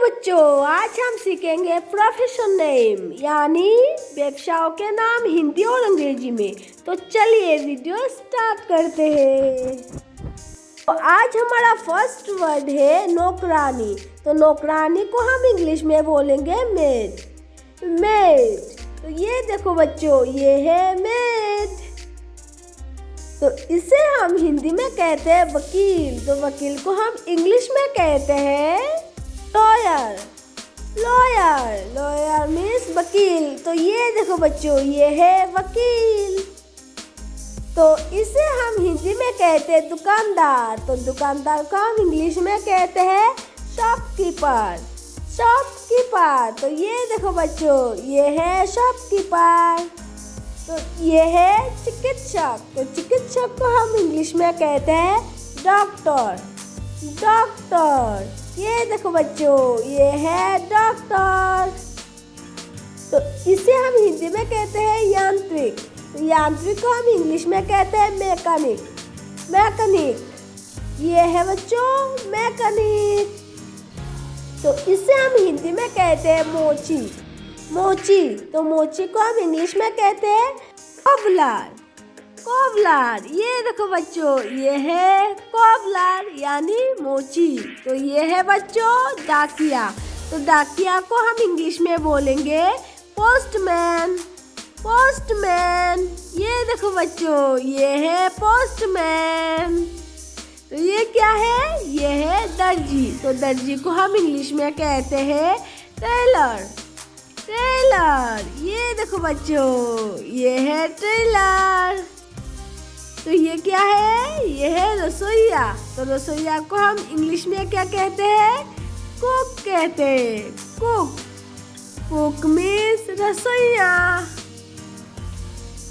बच्चों, आज हम सीखेंगे प्रोफेशन नेम यानी व्यवसायों के नाम हिंदी और अंग्रेजी में। तो चलिए वीडियो स्टार्ट करते हैं। तो आज हमारा फर्स्ट वर्ड है नौकरानी। तो नौकरानी को हम इंग्लिश में बोलेंगे मेड। मेड, तो ये देखो बच्चों, ये है मेड। तो इसे हम हिंदी में कहते हैं वकील। तो वकील को हम इंग्लिश में कहते हैं लॉयर। लॉयर, लॉयर मीन्स वकील। तो ये देखो बच्चों, ये है वकील। तो इसे हम हिंदी में कहते हैं दुकानदार। तो दुकानदार को हम इंग्लिश में कहते हैं शॉपकीपर। शॉपकीपर, तो ये देखो बच्चों, ये है शॉपकीपर। तो ये है चिकित्सक। तो चिकित्सक को हम इंग्लिश में कहते हैं डॉक्टर। डॉक्टर, ये देखो बच्चों, ये है डॉक्टर। तो इसे हम हिंदी में कहते हैं यांत्रिक। तो यांत्रिक को हम इंग्लिश में कहते हैं मैकेनिक। मैकेनिक, ये है बच्चों मैकेनिक। तो इसे हम हिंदी में कहते हैं मोची। मोची, तो मोची को हम इंग्लिश में कहते हैं कोबलर। कोबलर, ये देखो बच्चों, ये है कोबलर यानी मोची। तो ये है बच्चों डाकिया। तो डाकिया को हम इंग्लिश में बोलेंगे पोस्टमैन। पोस्टमैन, ये देखो बच्चों, ये है पोस्टमैन। तो ये क्या है? ये है दर्जी। तो दर्जी को हम इंग्लिश में कहते हैं टेलर। टेलर, ये देखो बच्चों, ये है टेलर। तो ये क्या है? ये है रसोइया। तो रसोइया को हम इंग्लिश में क्या कहते हैं? कुक कहते हैं। कुक, कुक मीन्स रसोइया।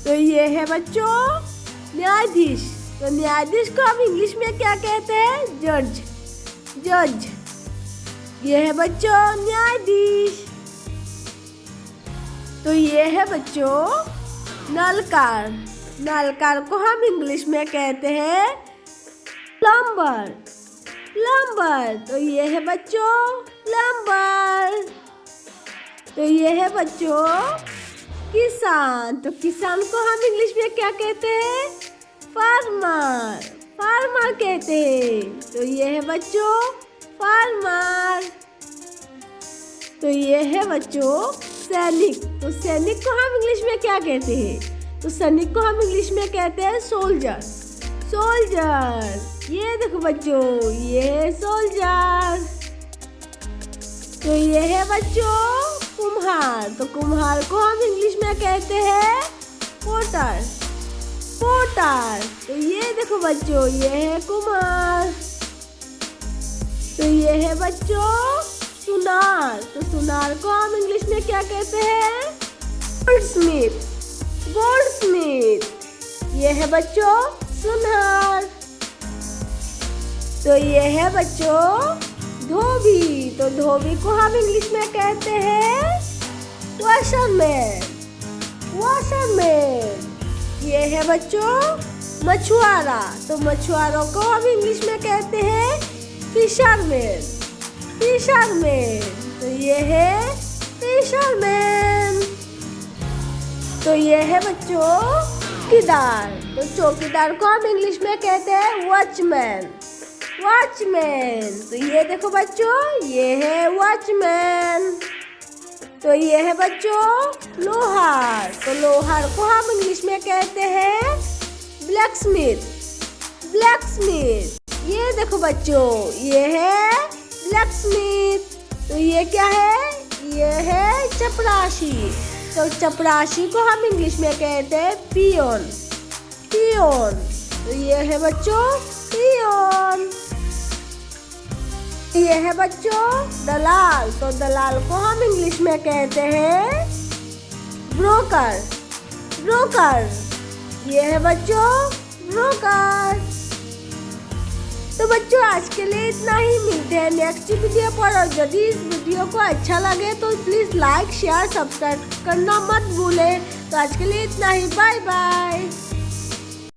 तो ये है बच्चों न्यायाधीश। तो न्यायाधीश को हम इंग्लिश में क्या कहते हैं? जज। जज, ये है बच्चों न्यायाधीश। तो ये है बच्चों नलकार। नलकार को हम इंग्लिश में कहते हैं प्लम्बर। प्लम्बर, तो ये है बच्चों प्लम्बर। तो ये है बच्चों किसान। तो किसान को हम इंग्लिश में क्या कहते हैं? फार्मर। फार्मर कहते हैं। तो ये है बच्चों फार्मर। तो ये है बच्चों सैनिक। तो सैनिक को हम इंग्लिश में क्या कहते हैं? तो सैनिक को हम इंग्लिश में कहते हैं सोल्जर। सोल्जर, ये देखो बच्चों, ये है सोल्जर। तो ये है बच्चों कुम्हार। तो कुम्हार को हम इंग्लिश में कहते हैं पोटर। पोटर, तो ये देखो बच्चों, ये है कुम्हार। तो ये है बच्चों सुनार। तो सुनार को हम इंग्लिश में क्या कहते हैं? गोल्डस्मिथ। गोल्डस्मिथ, ये है बच्चों सुनार। तो ये है बच्चों धोबी। तो धोबी को हम इंग्लिश में कहते हैं वॉशरमैन। वॉशरमैन, ये है बच्चों मछुआरा। तो मछुआरों को हम इंग्लिश में कहते हैं फिशरमैन। फिशरमैन, तो ये है फिशरमैन। तो ये है बच्चों चौकीदार। तो चौकीदार को हम इंग्लिश में कहते हैं वॉचमैन। वॉचमैन, तो ये देखो बच्चों, ये है वॉचमैन। तो ये है बच्चों लोहार। तो लोहार को हम इंग्लिश में कहते हैं ब्लैकस्मिथ। ब्लैकस्मिथ, ये देखो बच्चों, ये है ब्लैकस्मिथ। तो ये क्या है? ये है चपरासी। तो चपरासी को हम इंग्लिश में कहते हैं पियोन। पियोन, तो ये है बच्चों पियोन। ये है बच्चों दलाल। तो दलाल को हम इंग्लिश में कहते हैं ब्रोकर। ब्रोकर, ये है बच्चों ब्रोकर। तो बच्चों आज के लिए इतना ही। मिलते हैं नेक्स्ट वीडियो पर। और यदि इस वीडियो को अच्छा लगे तो प्लीज़ लाइक शेयर सब्सक्राइब करना मत भूलें। तो आज के लिए इतना ही। Bye bye.